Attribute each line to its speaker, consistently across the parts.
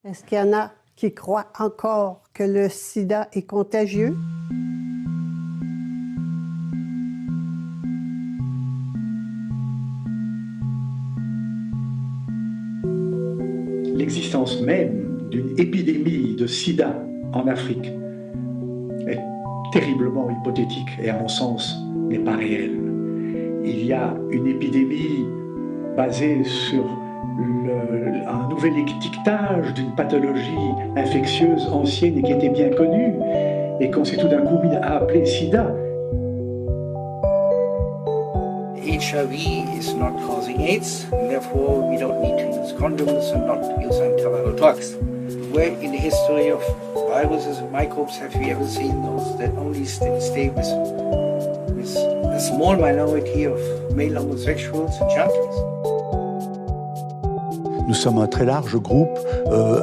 Speaker 1: Est-ce qu'il y en a qui croient encore que le sida est contagieux?
Speaker 2: L'existence même d'une épidémie de sida en Afrique est terriblement hypothétique et, à mon sens, n'est pas réelle. Il y a une épidémie basée sur un nouvel étiquetage d'une pathologie infectieuse ancienne et qui était bien connue et qu'on s'est tout d'un coup mis à appeler sida.
Speaker 3: HIV is not causing AIDS, therefore we don't need to use condoms and not use antiviral drugs. Where in the history of viruses and microbes have we ever seen those that only stay with a small minority of male homosexuals and junkies?
Speaker 4: Nous sommes un très large groupe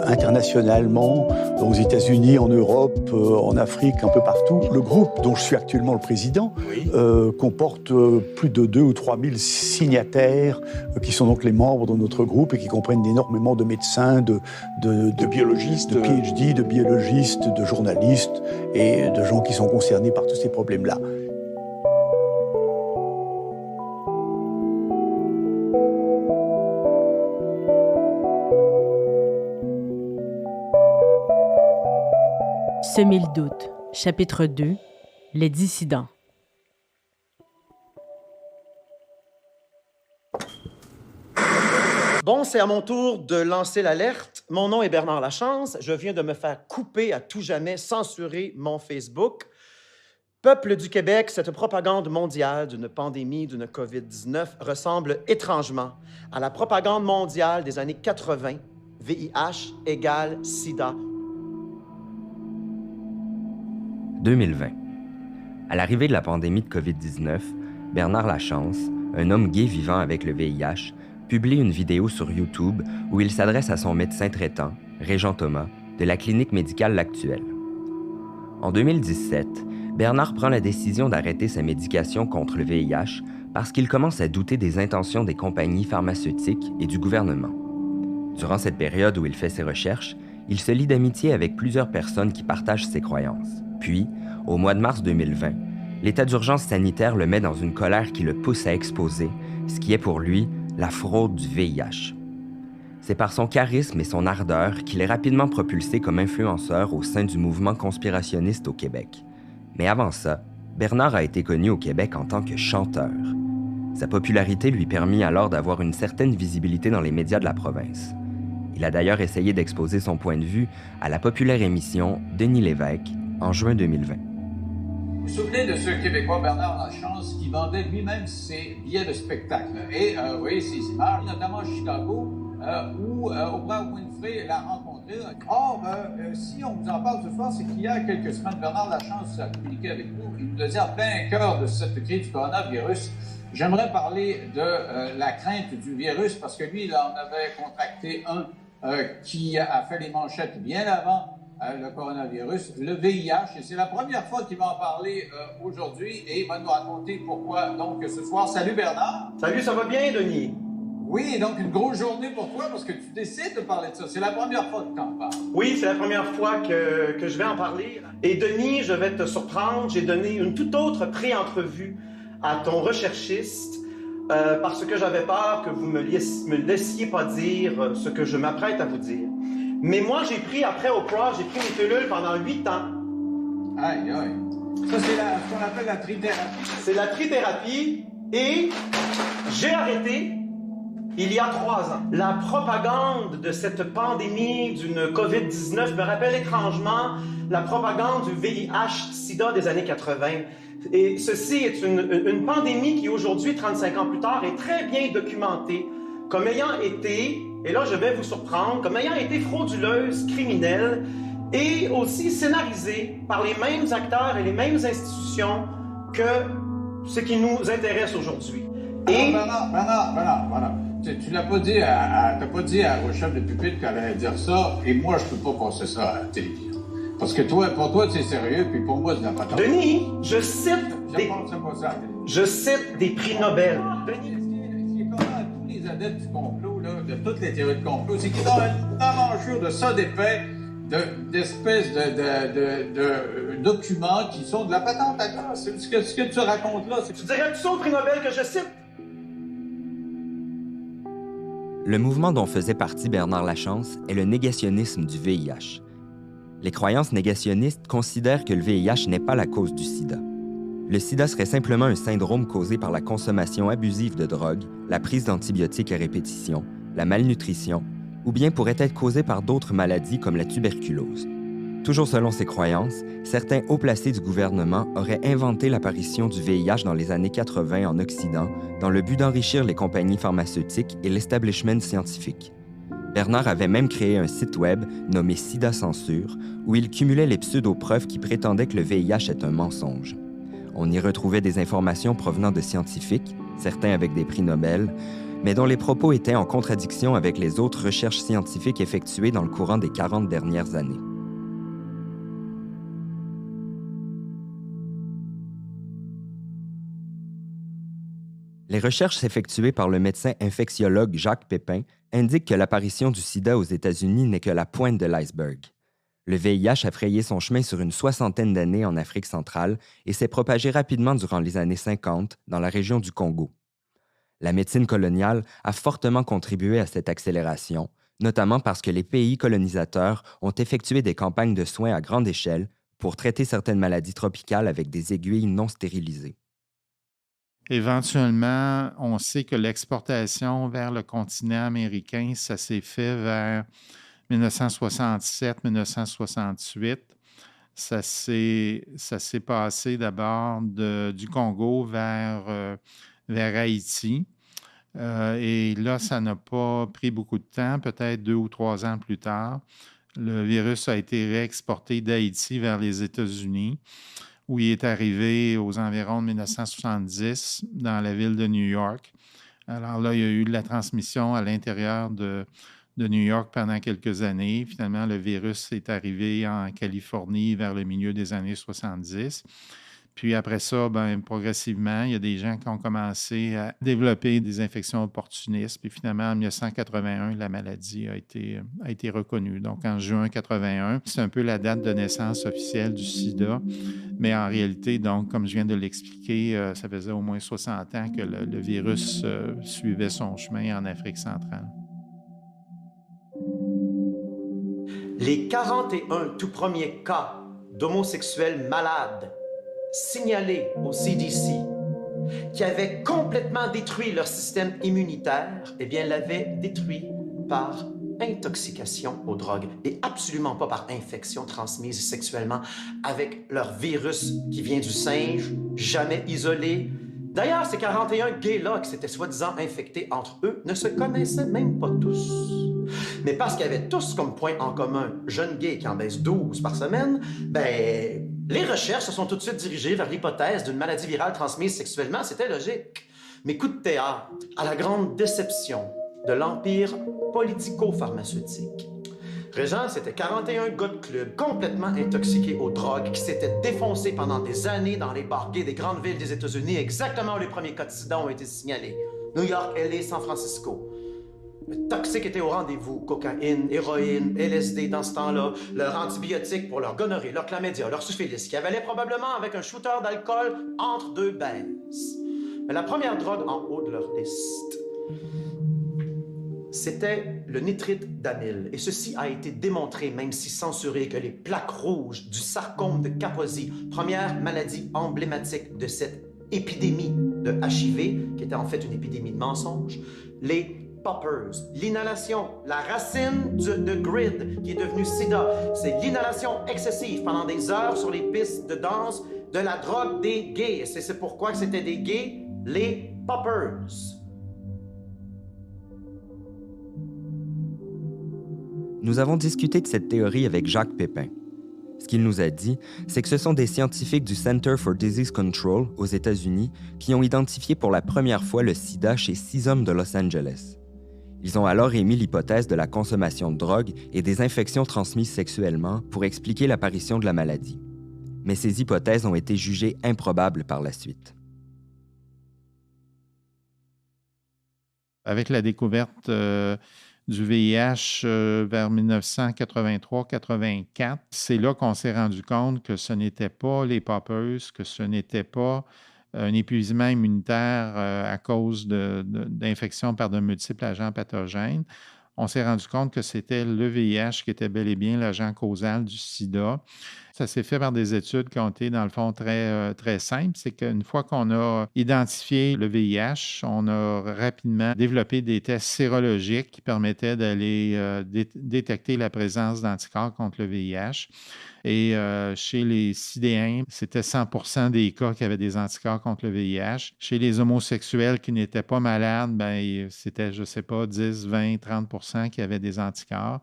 Speaker 4: internationalement, aux États-Unis, en Europe, en Afrique, un peu partout. Le groupe dont je suis actuellement le président comporte plus de 2 ou 3 000 signataires qui sont donc les membres de notre groupe et qui comprennent énormément de médecins, de biologistes, de PhD, de biologistes, de journalistes et de gens qui sont concernés par tous ces problèmes-là.
Speaker 5: Semer le doute, chapitre 2, les dissidents.
Speaker 6: Bon, c'est à mon tour de lancer l'alerte. Mon nom est Bernard Lachance. Je viens de me faire couper à tout jamais, censurer mon Facebook. Peuple du Québec, cette propagande mondiale d'une pandémie, d'une COVID-19, ressemble étrangement à la propagande mondiale des années 80, VIH égale sida.
Speaker 7: 2020. À l'arrivée de la pandémie de COVID-19, Bernard Lachance, un homme gay vivant avec le VIH, publie une vidéo sur YouTube où il s'adresse à son médecin traitant, Régent Thomas, de la clinique médicale L'Actuelle. En 2017, Bernard prend la décision d'arrêter sa médication contre le VIH parce qu'il commence à douter des intentions des compagnies pharmaceutiques et du gouvernement. Durant cette période où il fait ses recherches, il se lie d'amitié avec plusieurs personnes qui partagent ses croyances. Puis, au mois de mars 2020, l'état d'urgence sanitaire le met dans une colère qui le pousse à exposer ce qui est pour lui la fraude du VIH. C'est par son charisme et son ardeur qu'il est rapidement propulsé comme influenceur au sein du mouvement conspirationniste au Québec. Mais avant ça, Bernard a été connu au Québec en tant que chanteur. Sa popularité lui permit alors d'avoir une certaine visibilité dans les médias de la province. Il a d'ailleurs essayé d'exposer son point de vue à la populaire émission Denis Lévesque en juin 2020.
Speaker 8: Vous vous souvenez de ce Québécois Bernard Lachance qui vendait lui-même ses billets de spectacle. Et vous voyez ces images, notamment à Chicago, où Oprah Winfrey l'a rencontré. Or, si on vous en parle ce soir, c'est qu'il y a quelques semaines, Bernard Lachance a communiqué avec nous. Il nous a dit en plein cœur de cette crise du coronavirus, j'aimerais parler de la crainte du virus parce que lui, il en avait contracté un qui a fait les manchettes bien avant le coronavirus, le VIH, et c'est la première fois qu'il va en parler aujourd'hui et il va nous raconter pourquoi donc ce soir. Salut Bernard!
Speaker 6: Salut, ça va bien, Denis?
Speaker 8: Oui, donc une grosse journée pour toi parce que tu décides de parler de ça. C'est la première fois que tu en parles.
Speaker 6: Oui, c'est la première fois que je vais en parler. Et Denis, je vais te surprendre, j'ai donné une toute autre pré-entrevue à ton recherchiste parce que j'avais peur que vous me laissiez pas dire ce que je m'apprête à vous dire. Mais moi, j'ai pris, après Oprah, j'ai pris mes pilules pendant 8 ans.
Speaker 8: Aïe, aïe. Ça, c'est ce qu'on appelle la trithérapie.
Speaker 6: C'est la trithérapie et j'ai arrêté il y a 3 ans. La propagande de cette pandémie d'une COVID-19 me rappelle étrangement la propagande du VIH-Sida des années 80. Et ceci est une pandémie qui, aujourd'hui, 35 ans plus tard, est très bien documentée comme ayant été, et là je vais vous surprendre, comme ayant été frauduleuse, criminelle, et aussi scénarisée par les mêmes acteurs et les mêmes institutions que ce qui nous intéresse aujourd'hui.
Speaker 8: Et... Bernard. Tu l'as pas dit t'as pas dit à Rochelle de pupitre qu'elle allait dire ça, et moi, je peux pas passer ça à la télévision. Parce que pour toi, c'est sérieux, puis pour moi, c'est n'importe quoi.
Speaker 6: Denis, je cite des prix Nobel.
Speaker 8: Denis, ce qui est commun à tous les adepte du complot, là, de toutes les théories de complot, c'est qu'ils ont une avanchure de ça d'épais, d'espèces de documents qui sont de la patente à glace. Ce que tu racontes là, c'est...
Speaker 6: Tu dirais que tu au prix Nobel que je cite?
Speaker 7: Le mouvement dont faisait partie Bernard Lachance est le négationnisme du VIH. Les croyances négationnistes considèrent que le VIH n'est pas la cause du sida. Le sida serait simplement un syndrome causé par la consommation abusive de drogue, la prise d'antibiotiques à répétition, la malnutrition, ou bien pourrait être causé par d'autres maladies comme la tuberculose. Toujours selon ces croyances, certains hauts placés du gouvernement auraient inventé l'apparition du VIH dans les années 80 en Occident dans le but d'enrichir les compagnies pharmaceutiques et l'establishment scientifique. Bernard avait même créé un site web nommé Sida Censure où il cumulait les pseudo-preuves qui prétendaient que le VIH est un mensonge. On y retrouvait des informations provenant de scientifiques, certains avec des prix Nobel, mais dont les propos étaient en contradiction avec les autres recherches scientifiques effectuées dans le courant des 40 dernières années. Les recherches effectuées par le médecin infectiologue Jacques Pépin indiquent que l'apparition du sida aux États-Unis n'est que la pointe de l'iceberg. Le VIH a frayé son chemin sur une 60aine d'années en Afrique centrale et s'est propagé rapidement durant les années 50 dans la région du Congo. La médecine coloniale a fortement contribué à cette accélération, notamment parce que les pays colonisateurs ont effectué des campagnes de soins à grande échelle pour traiter certaines maladies tropicales avec des aiguilles non stérilisées.
Speaker 9: Éventuellement, on sait que l'exportation vers le continent américain, ça s'est fait vers 1967-1968. Ça s'est passé d'abord du Congo vers Haïti. Et là, ça n'a pas pris beaucoup de temps, peut-être 2 ou 3 ans plus tard. Le virus a été réexporté d'Haïti vers les États-Unis, où il est arrivé aux environs de 1970 dans la ville de New York. Alors là, il y a eu de la transmission à l'intérieur de New York pendant quelques années. Finalement, le virus est arrivé en Californie vers le milieu des années 70. Puis après ça, progressivement, il y a des gens qui ont commencé à développer des infections opportunistes. Puis finalement, en 1981, la maladie a été reconnue. Donc, en juin 1981, c'est un peu la date de naissance officielle du sida. Mais en réalité, donc, comme je viens de l'expliquer, ça faisait au moins 60 ans que le virus suivait son chemin en Afrique centrale.
Speaker 6: Les 41 tout premiers cas d'homosexuels malades signalés au CDC qui avaient complètement détruit leur système immunitaire, eh bien, l'avaient détruit par intoxication aux drogues et absolument pas par infection transmise sexuellement avec leur virus qui vient du singe, jamais isolé. D'ailleurs, ces 41 gays-là qui s'étaient soi-disant infectés entre eux ne se connaissaient même pas tous. Mais parce qu'ils avaient tous comme point en commun jeunes gays qui en baissent 12 par semaine, les recherches se sont tout de suite dirigées vers l'hypothèse d'une maladie virale transmise sexuellement. C'était logique. Mais coup de théâtre, à la grande déception de l'empire politico-pharmaceutique. Régent, c'était 41 gars de club complètement intoxiqués aux drogues qui s'étaient défoncés pendant des années dans les bars gays des grandes villes des États-Unis, exactement où les premiers cas de sida ont été signalés. New York, LA, San Francisco. Le toxique était au rendez-vous. Cocaïne, héroïne, LSD dans ce temps-là, leur antibiotique pour leur gonorrhée, leur chlamydia, leur syphilis, qui avalait probablement avec un shooter d'alcool entre 2 baises. Mais la première drogue en haut de leur liste, c'était le nitrite d'amyle. Et ceci a été démontré, même si censuré, que les plaques rouges du sarcome de Kaposi, première maladie emblématique de cette épidémie de HIV, qui était en fait une épidémie de mensonges, les poppers, l'inhalation, la racine de grid qui est devenue sida, c'est l'inhalation excessive pendant des heures sur les pistes de danse de la drogue des gays. C'est pourquoi que c'était des gays, les poppers.
Speaker 7: Nous avons discuté de cette théorie avec Jacques Pépin. Ce qu'il nous a dit, c'est que ce sont des scientifiques du Center for Disease Control aux États-Unis qui ont identifié pour la première fois le sida chez 6 hommes de Los Angeles. Ils ont alors émis l'hypothèse de la consommation de drogue et des infections transmises sexuellement pour expliquer l'apparition de la maladie. Mais ces hypothèses ont été jugées improbables par la suite.
Speaker 9: Avec la découverte du VIH vers 1983-84, c'est là qu'on s'est rendu compte que ce n'était pas les poppers, que ce n'était pas un épuisement immunitaire à cause d'infections par de multiples agents pathogènes. On s'est rendu compte que c'était le VIH qui était bel et bien l'agent causal du sida. Ça s'est fait par des études qui ont été, dans le fond, très simples. C'est qu'une fois qu'on a identifié le VIH, on a rapidement développé des tests sérologiques qui permettaient d'aller détecter la présence d'anticorps contre le VIH. Et chez les sidéens, c'était 100% des cas qui avaient des anticorps contre le VIH. Chez les homosexuels qui n'étaient pas malades, c'était, je ne sais pas, 10, 20, 30% qui avaient des anticorps.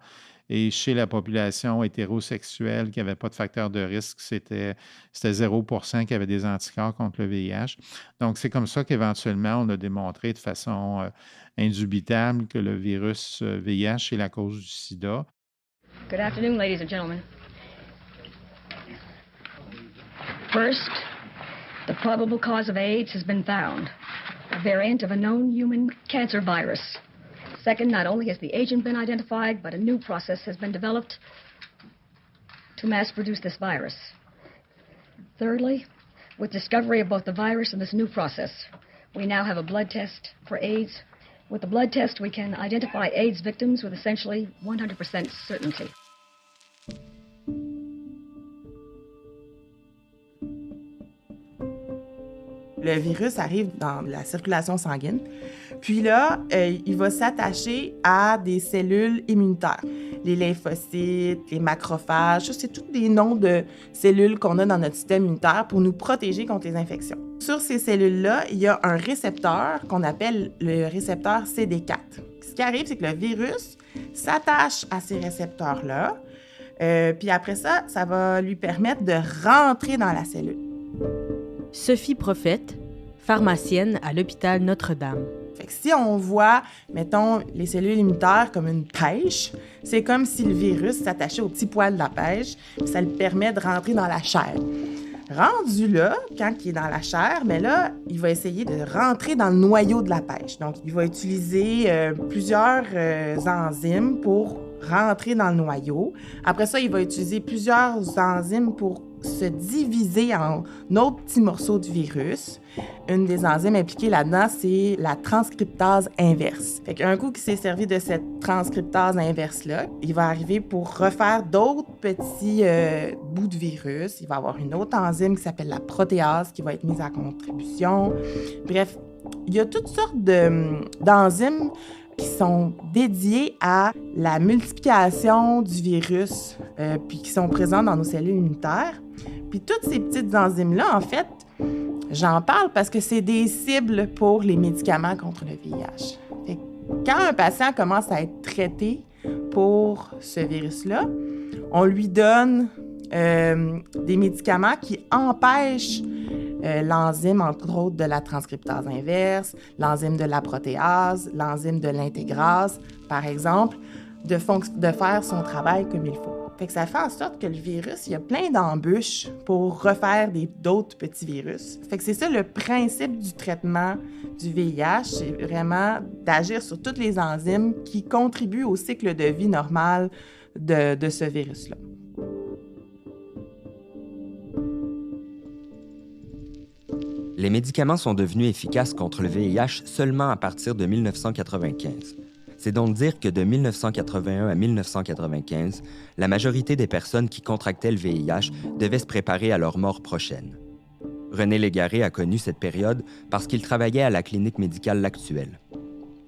Speaker 9: Et chez la population hétérosexuelle qui n'avait pas de facteur de risque, c'était 0% qui avait des anticorps contre le VIH. Donc, c'est comme ça qu'éventuellement, on a démontré de façon indubitable que le virus VIH est la cause du sida.
Speaker 10: Good afternoon, ladies and gentlemen. First, the probable cause of AIDS has been found, a variant of a known human cancer virus. Second, not only has the agent been identified, but a new process has been developed to mass produce this virus. Thirdly, with discovery of both the virus and this new process, we now have a blood test for AIDS. With the blood test, we can identify AIDS victims with essentially 100% certainty.
Speaker 11: Le virus arrive dans la circulation sanguine, puis là, il va s'attacher à des cellules immunitaires. Les lymphocytes, les macrophages, ça, c'est tous des noms de cellules qu'on a dans notre système immunitaire pour nous protéger contre les infections. Sur ces cellules-là, il y a un récepteur qu'on appelle le récepteur CD4. Ce qui arrive, c'est que le virus s'attache à ces récepteurs-là, puis après ça, ça va lui permettre de rentrer dans la cellule.
Speaker 5: Sophie Prophète, pharmacienne à l'hôpital Notre-Dame.
Speaker 11: Fait que si on voit, mettons, les cellules immunitaires comme une pêche, c'est comme si le virus s'attachait au petit poil de la pêche, puis ça lui permet de rentrer dans la chair. Rendu là, quand il est dans la chair, mais là, il va essayer de rentrer dans le noyau de la pêche. Donc, il va utiliser plusieurs enzymes pour rentrer dans le noyau. Après ça, il va utiliser plusieurs enzymes pour se diviser en autres petits morceaux de virus. Une des enzymes impliquées là-dedans, c'est la transcriptase inverse. Fait qu'un coup qu'il s'est servi de cette transcriptase inverse-là, il va arriver pour refaire d'autres petits bouts de virus. Il va avoir une autre enzyme qui s'appelle la protéase qui va être mise à contribution. Bref, il y a toutes sortes d'enzymes qui sont dédiées à la multiplication du virus, puis qui sont présentes dans nos cellules immunitaires. Puis toutes ces petites enzymes-là, en fait, j'en parle parce que c'est des cibles pour les médicaments contre le VIH. Fait que quand un patient commence à être traité pour ce virus-là, on lui donne des médicaments qui empêchent l'enzyme, entre autres, de la transcriptase inverse, l'enzyme de la protéase, l'enzyme de l'intégrase, par exemple, de faire son travail comme il faut. Fait que ça fait en sorte que le virus, il y a plein d'embûches pour refaire d'autres petits virus. Fait que c'est ça le principe du traitement du VIH, c'est vraiment d'agir sur toutes les enzymes qui contribuent au cycle de vie normal de ce virus-là.
Speaker 7: Les médicaments sont devenus efficaces contre le VIH seulement à partir de 1995. C'est donc dire que de 1981 à 1995, la majorité des personnes qui contractaient le VIH devaient se préparer à leur mort prochaine. René Légaré a connu cette période parce qu'il travaillait à la clinique médicale L'Actuelle.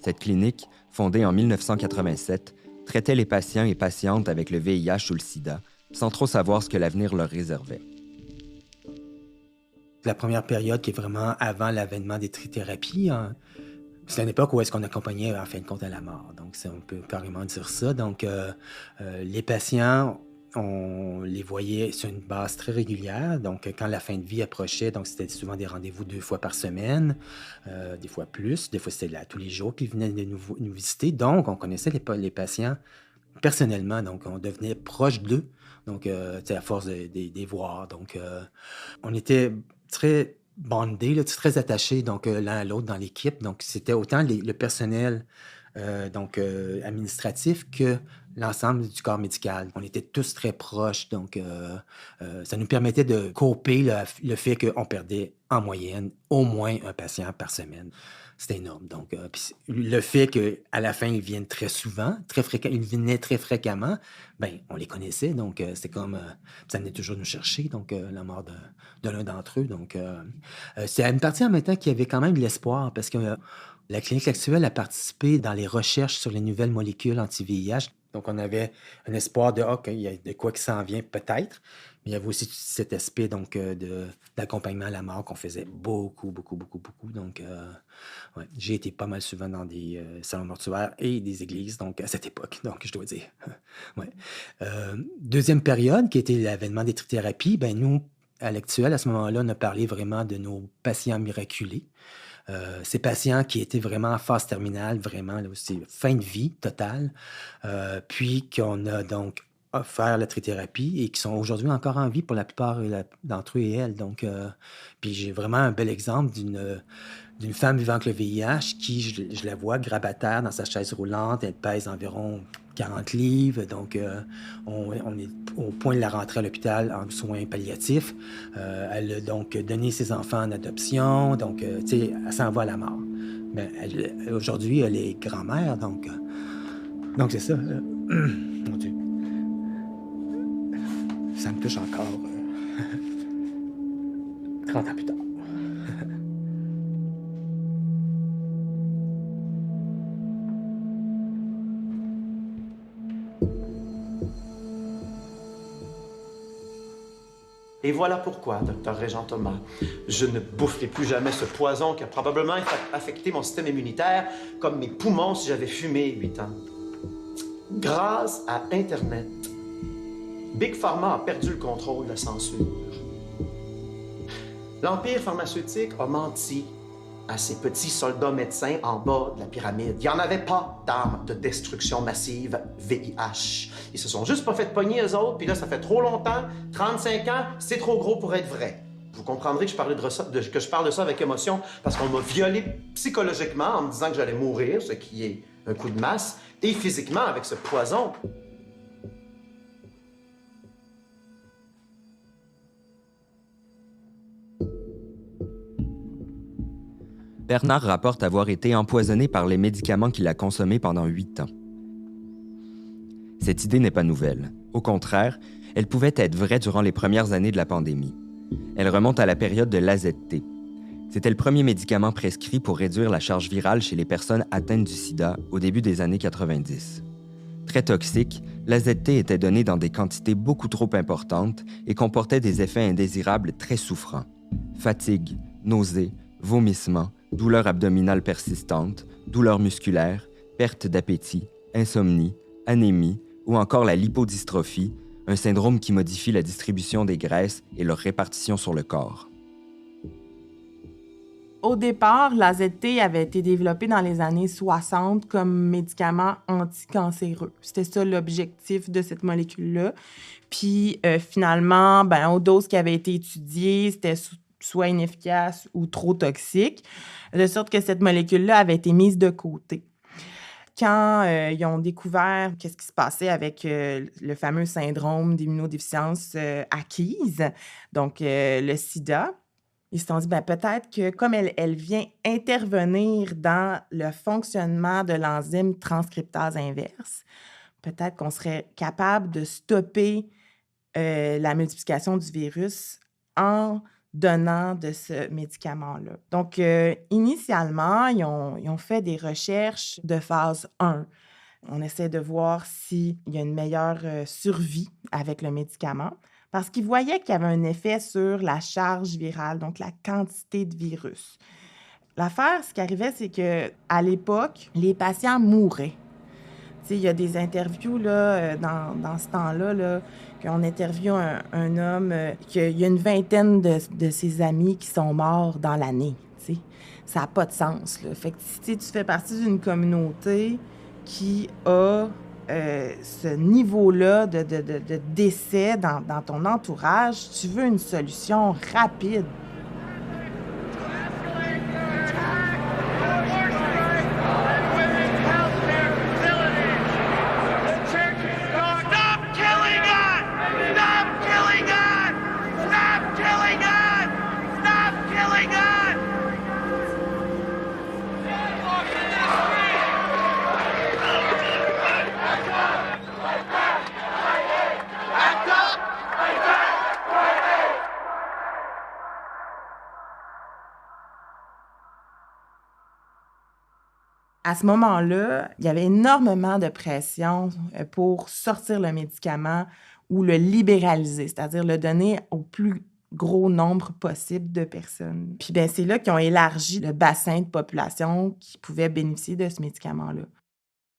Speaker 7: Cette clinique, fondée en 1987, traitait les patients et patientes avec le VIH ou le sida, sans trop savoir ce que l'avenir leur réservait.
Speaker 12: La première période qui est vraiment avant l'avènement des trithérapies, c'est une époque où est-ce qu'on accompagnait en fin de compte à la mort. Donc, on peut carrément dire ça. Donc, les patients, on les voyait sur une base très régulière. Donc, quand la fin de vie approchait, donc c'était souvent des rendez-vous 2 fois par semaine, des fois plus. Des fois, c'était là tous les jours qu'ils venaient nous visiter. Donc, on connaissait les patients personnellement. Donc, on devenait proche d'eux. Donc, à force de les voir. Donc, on était très bondés, là, très attachés donc, l'un à l'autre dans l'équipe. Donc, c'était autant le personnel administratif que l'ensemble du corps médical. On était tous très proches, donc ça nous permettait de couper le fait qu'on perdait en moyenne au moins un patient par semaine. C'était énorme. Donc, le fait qu'à la fin, ils viennent très souvent, ils venaient très fréquemment, ben on les connaissait, donc c'est comme... ça venait toujours nous chercher, donc la mort de l'un d'entre eux. Donc, c'est une partie en même temps qui avait quand même de l'espoir, parce que la clinique actuelle a participé dans les recherches sur les nouvelles molécules anti-VIH. Donc, on avait un espoir de OK, il y a de quoi qui s'en vient peut-être, mais il y avait aussi cet aspect donc, d'accompagnement à la mort qu'on faisait beaucoup. Donc, ouais, j'ai été pas mal souvent dans des salons mortuaires et des églises, donc à cette époque, donc je dois dire. Ouais. Deuxième période, qui était l'avènement des trithérapies, ben nous, à l'actuel, à ce moment-là, on a parlé vraiment de nos patients miraculés. Ces patients qui étaient vraiment en phase terminale, vraiment, là aussi, fin de vie totale, puis qu'on a donc offert la trithérapie et qui sont aujourd'hui encore en vie pour la plupart d'entre eux et elles. Donc, puis j'ai vraiment un bel exemple d'une femme vivant avec le VIH qui, je la vois grabataire dans sa chaise roulante, elle pèse environ 40 livres, donc on est au point de la rentrer à l'hôpital en soins palliatifs. Elle a donc donné ses enfants en adoption, donc tu sais, elle s'en va à la mort. Mais aujourd'hui, elle est grand-mère, donc c'est ça. Mon Dieu. Ça me touche encore 30 ans plus tard.
Speaker 6: Et voilà pourquoi, Dr. Régent Thomas, je ne boufferai plus jamais ce poison qui a probablement affecté mon système immunitaire comme mes poumons si j'avais fumé 8 ans. Grâce à Internet, Big Pharma a perdu le contrôle de la censure. L'Empire pharmaceutique a menti à ses petits soldats médecins en bas de la pyramide. Il n'y en avait pas d'armes de destruction massive VIH. Ils se sont juste pas fait pogner eux autres, puis là, ça fait trop longtemps, 35 ans, c'est trop gros pour être vrai. Vous comprendrez que je parle de ça avec émotion, parce qu'on m'a violé psychologiquement en me disant que j'allais mourir, ce qui est un coup de masse, et physiquement avec ce poison.
Speaker 7: Bernard rapporte avoir été empoisonné par les médicaments qu'il a consommés pendant 8 ans. Cette idée n'est pas nouvelle. Au contraire, elle pouvait être vraie durant les premières années de la pandémie. Elle remonte à la période de l'AZT. C'était le premier médicament prescrit pour réduire la charge virale chez les personnes atteintes du sida au début des années 90. Très toxique, l'AZT était donné dans des quantités beaucoup trop importantes et comportait des effets indésirables très souffrants. Fatigue, nausées, vomissements, douleurs abdominales persistantes, douleurs musculaires, perte d'appétit, insomnie, anémie ou encore la lipodystrophie, un syndrome qui modifie la distribution des graisses et leur répartition sur le corps.
Speaker 11: Au départ, l'AZT avait été développé dans les années 60 comme médicament anticancéreux. C'était ça l'objectif de cette molécule-là. Puis finalement, aux doses qui avaient été étudiées, c'était soit inefficace ou trop toxique, de sorte que cette molécule-là avait été mise de côté. Quand ils ont découvert qu'est-ce qui se passait avec le fameux syndrome d'immunodéficience acquise, donc le sida, ils se sont dit, peut-être que comme elle vient intervenir dans le fonctionnement de l'enzyme transcriptase inverse, peut-être qu'on serait capable de stopper la multiplication du virus en donnant de ce médicament-là. Donc, initialement, ils ont fait des recherches de phase 1. On essaie de voir s'il y a une meilleure survie avec le médicament parce qu'ils voyaient qu'il y avait un effet sur la charge virale, donc la quantité de virus. L'affaire, ce qui arrivait, c'est qu'à l'époque, les patients mouraient. Il y a des interviews là, dans ce temps-là, là, qu'on interviewe un homme, qu'il y a une vingtaine de ses amis qui sont morts dans l'année. T'sais. Ça n'a pas de sens. Là. Fait que si tu fais partie d'une communauté qui a ce niveau-là de décès dans ton entourage, tu veux une solution rapide. À ce moment-là, il y avait énormément de pression pour sortir le médicament ou le libéraliser, c'est-à-dire le donner au plus gros nombre possible de personnes. Puis bien, c'est là qu'ils ont élargi le bassin de population qui pouvait bénéficier de ce médicament-là.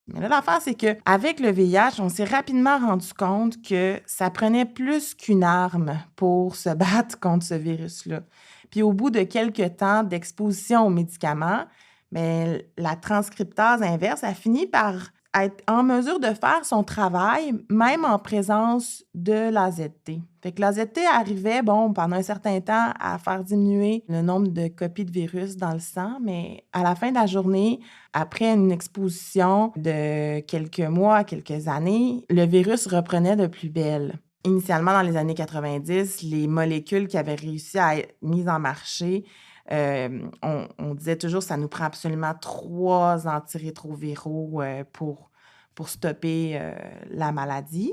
Speaker 11: Mais là, l'affaire, c'est qu'avec le VIH, on s'est rapidement rendu compte que ça prenait plus qu'une arme pour se battre contre ce virus-là. Puis au bout de quelques temps d'exposition aux médicaments, bien, la transcriptase inverse a fini par être en mesure de faire son travail, même en présence de l'AZT. Fait que l'AZT arrivait, pendant un certain temps, à faire diminuer le nombre de copies de virus dans le sang, mais à la fin de la journée, après une exposition de quelques mois, quelques années, le virus reprenait de plus belle. Initialement, dans les années 90, les molécules qui avaient réussi à être mises en marché, on disait toujours que ça nous prend absolument 3 antirétroviraux pour stopper la maladie.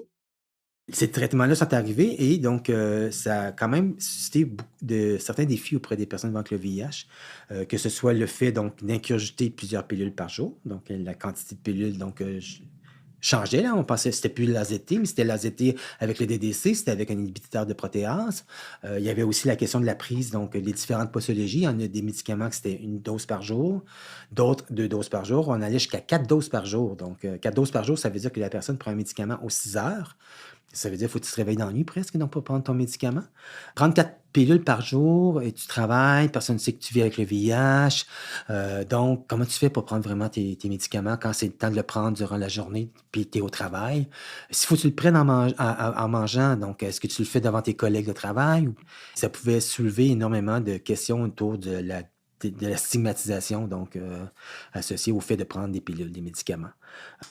Speaker 12: Ces traitements-là sont arrivés et donc ça a quand même suscité certains défis auprès des personnes vivant avec le VIH, que ce soit le fait donc d'ingurgiter plusieurs pilules par jour, donc la quantité de pilules changeait. Là. On pensait que c'était plus l'AZT, mais c'était l'AZT avec le DDC, c'était avec un inhibiteur de protéase. Il y avait aussi la question de la prise, donc les différentes posologies. Il y en a des médicaments que c'était 1 dose par jour, d'autres 2 doses par jour. On allait jusqu'à 4 doses par jour. Donc 4 doses par jour, ça veut dire que la personne prend un médicament aux 6 heures. Ça veut dire qu'il faut que tu te réveilles dans la nuit presque, donc pour prendre ton médicament. Prendre 4 pilules par jour et tu travailles, personne ne sait que tu vis avec le VIH. Donc, comment tu fais pour prendre vraiment tes médicaments quand c'est le temps de le prendre durant la journée puis tu es au travail? S'il faut que tu le prennes en mangeant, donc est-ce que tu le fais devant tes collègues de travail? Ça pouvait soulever énormément de questions autour de la stigmatisation donc associée au fait de prendre des pilules, des médicaments.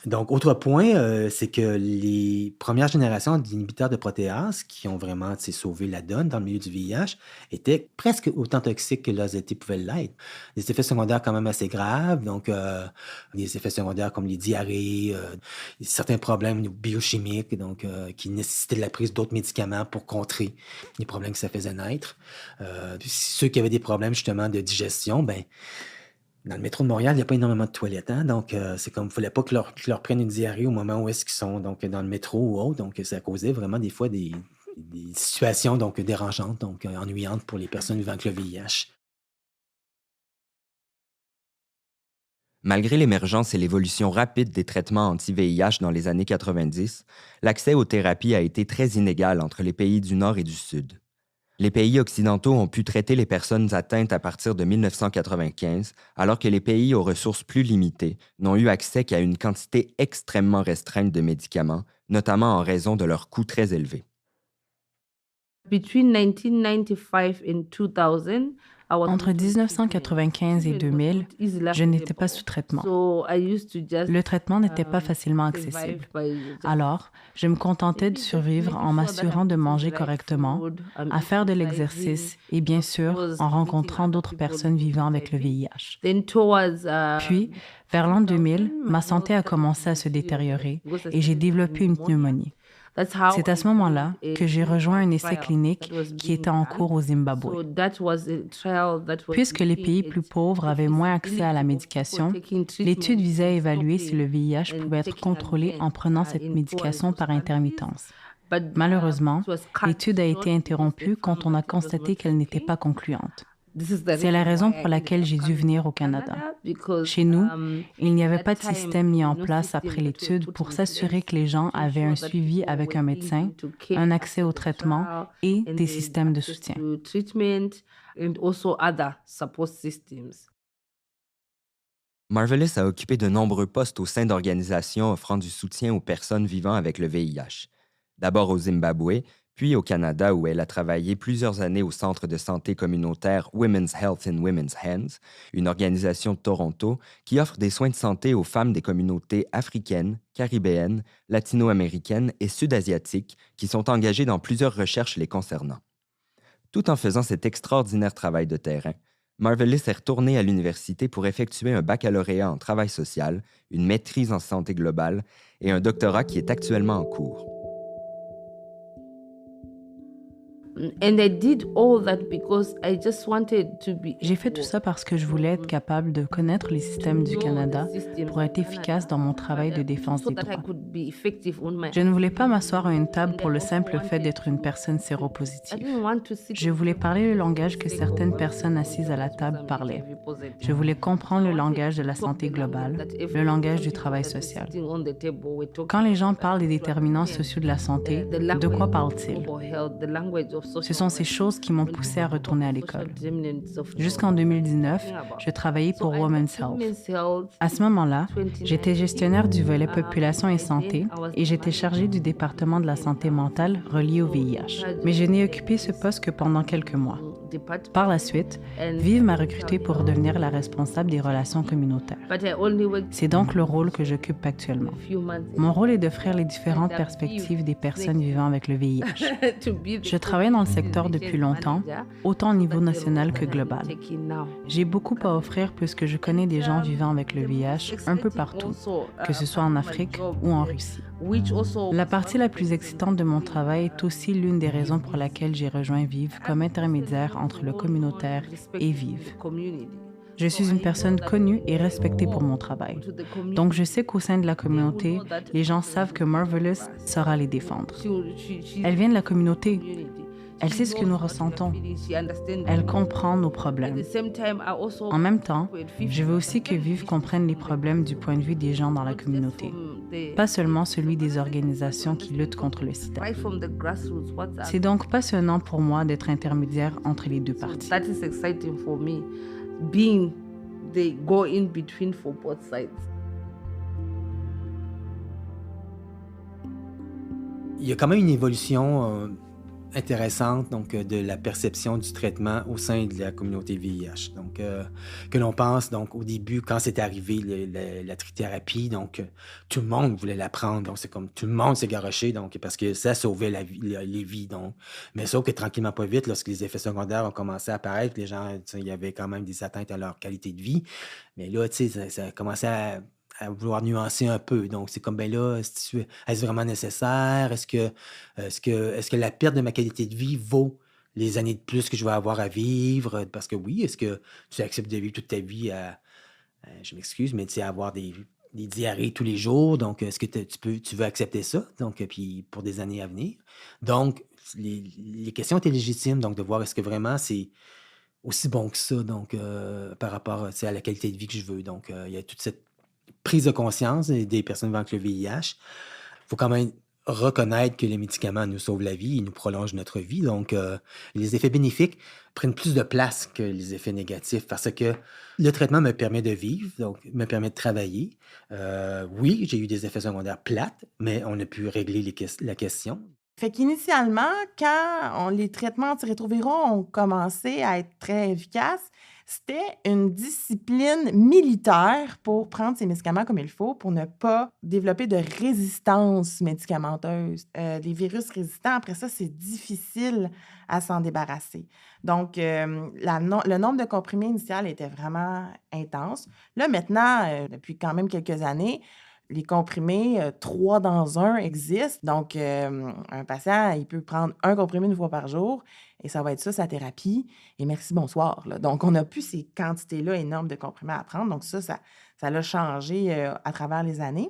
Speaker 12: Donc, autre point, c'est que les premières générations d'inhibiteurs de protéase qui ont vraiment sauvé la donne dans le milieu du VIH étaient presque autant toxiques que l'AZT pouvait l'être. Des effets secondaires quand même assez graves, donc des effets secondaires comme les diarrhées, certains problèmes biochimiques donc, qui nécessitaient la prise d'autres médicaments pour contrer les problèmes que ça faisait naître. Ceux qui avaient des problèmes justement de digestion, dans le métro de Montréal, il n'y a pas énormément de toilettes, hein? Donc c'est comme il ne fallait pas qu'ils leur prennent une diarrhée au moment où est-ce qu'ils sont donc, dans le métro ou autre. Donc ça causait vraiment des fois des situations donc, dérangeantes, donc ennuyantes pour les personnes vivant avec le VIH.
Speaker 7: Malgré l'émergence et l'évolution rapide des traitements anti-VIH dans les années 90, l'accès aux thérapies a été très inégal entre les pays du Nord et du Sud. Les pays occidentaux ont pu traiter les personnes atteintes à partir de 1995, alors que les pays aux ressources plus limitées n'ont eu accès qu'à une quantité extrêmement restreinte de médicaments, notamment en raison de leurs coûts très élevés.
Speaker 5: Entre 1995 et 2000, je n'étais pas sous traitement. Le traitement n'était pas facilement accessible. Alors, je me contentais de survivre en m'assurant de manger correctement, à faire de l'exercice et bien sûr en rencontrant d'autres personnes vivant avec le VIH. Puis, vers l'an 2000, ma santé a commencé à se détériorer et j'ai développé une pneumonie. C'est à ce moment-là que j'ai rejoint un essai clinique qui était en cours au Zimbabwe. Puisque les pays plus pauvres avaient moins accès à la médication, l'étude visait à évaluer si le VIH pouvait être contrôlé en prenant cette médication par intermittence. Malheureusement, l'étude a été interrompue quand on a constaté qu'elle n'était pas concluante. C'est la raison pour laquelle j'ai dû venir au Canada. Chez nous, il n'y avait pas de système mis en place après l'étude pour s'assurer que les gens avaient un suivi avec un médecin, un accès au traitement et des systèmes de soutien.
Speaker 7: Marvelous a occupé de nombreux postes au sein d'organisations offrant du soutien aux personnes vivant avec le VIH. D'abord au Zimbabwe, puis au Canada où elle a travaillé plusieurs années au Centre de santé communautaire Women's Health in Women's Hands, une organisation de Toronto qui offre des soins de santé aux femmes des communautés africaines, caribéennes, latino-américaines et sud-asiatiques qui sont engagées dans plusieurs recherches les concernant. Tout en faisant cet extraordinaire travail de terrain, Marvelous est retournée à l'université pour effectuer un baccalauréat en travail social, une maîtrise en santé globale et un doctorat qui est actuellement en cours.
Speaker 5: J'ai fait tout ça parce que je voulais être capable de connaître les systèmes du Canada pour être efficace dans mon travail de défense des droits. Je ne voulais pas m'asseoir à une table pour le simple fait d'être une personne séropositive. Je voulais parler le langage que certaines personnes assises à la table parlaient. Je voulais comprendre le langage de la santé globale, le langage du travail social. Quand les gens parlent des déterminants sociaux de la santé, de quoi parlent-ils? Ce sont ces choses qui m'ont poussé à retourner à l'école. Jusqu'en 2019, je travaillais pour Women's Health. À ce moment-là, j'étais gestionnaire du volet population et santé et j'étais chargée du département de la santé mentale relié au VIH. Mais je n'ai occupé ce poste que pendant quelques mois. Par la suite, Vive m'a recrutée pour devenir la responsable des relations communautaires. C'est donc le rôle que j'occupe actuellement. Mon rôle est d'offrir les différentes perspectives des personnes vivant avec le VIH. Je travaille dans le secteur depuis longtemps, autant au niveau national que global. J'ai beaucoup à offrir puisque je connais des gens vivant avec le VIH un peu partout, que ce soit en Afrique ou en Russie. La partie la plus excitante de mon travail est aussi l'une des raisons pour laquelle j'ai rejoint Vive comme intermédiaire entre le communautaire et Vive. Je suis une personne connue et respectée pour mon travail. Donc, je sais qu'au sein de la communauté, les gens savent que Marvelous saura les défendre. Elle vient de la communauté. Elle sait ce que nous ressentons. Elle comprend nos problèmes. En même temps, je veux aussi que Vive comprenne les problèmes du point de vue des gens dans la communauté, pas seulement celui des organisations qui luttent contre le sida. C'est donc passionnant pour moi d'être intermédiaire entre les deux parties.
Speaker 13: Being the go-in-between for both sides.
Speaker 12: Il y a quand même une évolution intéressante donc, de la perception du traitement au sein de la communauté VIH. Donc, que l'on pense, donc, au début, quand c'est arrivé la trithérapie, donc, tout le monde voulait la prendre. Donc, c'est comme tout le monde s'est garoché, donc, parce que ça sauvait les vies. Donc. Mais sauf que tranquillement, pas vite, lorsque les effets secondaires ont commencé à apparaître, les gens, il y avait quand même des atteintes à leur qualité de vie. Mais là, tu sais, ça a commencé à vouloir nuancer un peu. Donc, c'est comme, ben là, est-ce vraiment nécessaire? Est-ce que la perte de ma qualité de vie vaut les années de plus que je vais avoir à vivre? Parce que oui, est-ce que tu acceptes de vivre toute ta vie je m'excuse, mais tu sais, avoir des diarrhées tous les jours? Donc, est-ce que tu veux accepter ça? Donc, puis pour des années à venir? Donc, les questions étaient légitimes, donc de voir est-ce que vraiment c'est aussi bon que ça, donc, par rapport à la qualité de vie que je veux. Donc, il y a toute cette prise de conscience des personnes vivant avec le VIH. Il faut quand même reconnaître que les médicaments nous sauvent la vie, ils nous prolongent notre vie. Donc, les effets bénéfiques prennent plus de place que les effets négatifs parce que le traitement me permet de vivre, donc me permet de travailler. Oui, j'ai eu des effets secondaires plates, mais on a pu régler la question.
Speaker 11: Fait qu'initialement, quand les traitements antirétroviraux ont commencé à être très efficaces, c'était une discipline militaire pour prendre ces médicaments comme il faut, pour ne pas développer de résistance médicamenteuse. Les virus résistants, après ça, c'est difficile à s'en débarrasser. Donc, le nombre de comprimés initial était vraiment intense. Là, maintenant, depuis quand même quelques années, les comprimés 3 dans 1 existent. Donc, un patient, il peut prendre un comprimé 1 fois par jour et ça va être ça, sa thérapie. Et merci, bonsoir. Là. Donc, on n'a plus ces quantités-là énormes de comprimés à prendre. Donc, ça l'a changé à travers les années.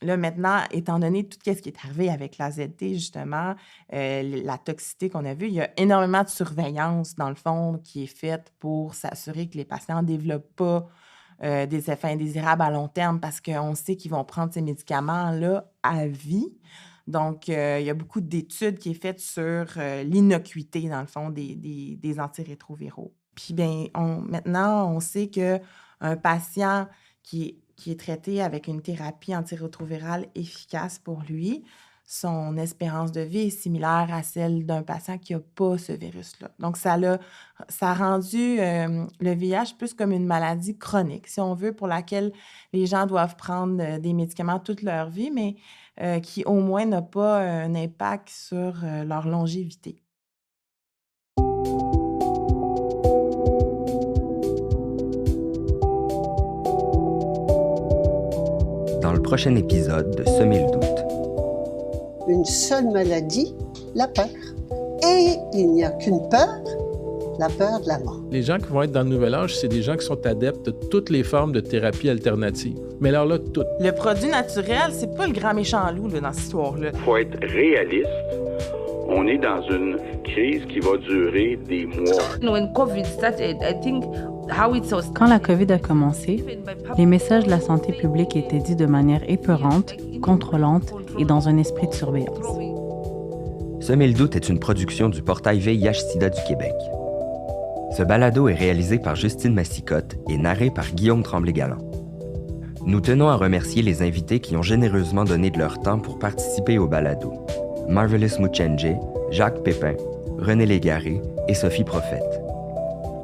Speaker 11: Là, maintenant, étant donné tout ce qui est arrivé avec l'AZT, justement, la toxicité qu'on a vue, il y a énormément de surveillance, dans le fond, qui est faite pour s'assurer que les patients ne développent pas des effets indésirables à long terme parce qu'on sait qu'ils vont prendre ces médicaments-là à vie. Donc, il y a beaucoup d'études qui sont faites sur l'innocuité, dans le fond, des antirétroviraux. Puis, bien, maintenant, on sait qu'un patient qui est traité avec une thérapie antirétrovirale efficace pour lui, son espérance de vie est similaire à celle d'un patient qui n'a pas ce virus-là. Donc, ça a rendu le VIH plus comme une maladie chronique, si on veut, pour laquelle les gens doivent prendre des médicaments toute leur vie, mais qui au moins n'a pas un impact sur leur longévité.
Speaker 7: Dans le prochain épisode de Semer le doute.
Speaker 1: Une seule maladie, la peur. Et il n'y a qu'une peur, la peur de la mort.
Speaker 14: Les gens qui vont être dans le nouvel âge, c'est des gens qui sont adeptes de toutes les formes de thérapie alternative. Mais alors là, toutes.
Speaker 11: Le produit naturel, c'est pas le grand méchant loup là, dans cette histoire-là.
Speaker 15: Il faut être réaliste. On est dans une crise qui va durer des mois.
Speaker 13: When COVID started, I think how it was...
Speaker 5: Quand la COVID a commencé, les messages de la santé publique étaient dits de manière épeurante, contrôlante et dans un esprit de surveillance.
Speaker 7: Semer le doute est une production du portail VIH-Sida du Québec. Ce balado est réalisé par Justine Massicotte et narré par Guillaume Tremblay-Galland. Nous tenons à remercier les invités qui ont généreusement donné de leur temps pour participer au balado. Marvelous Muchenje, Jacques Pépin, René Légaré et Sophie Prophète.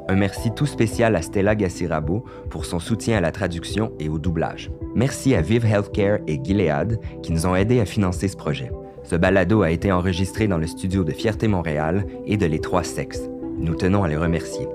Speaker 7: Un merci tout spécial à Stella Gassirabo pour son soutien à la traduction et au doublage. Merci à Vive Healthcare et Gilead qui nous ont aidés à financer ce projet. Ce balado a été enregistré dans le studio de Fierté Montréal et de Les Trois Sexes. Nous tenons à les remercier.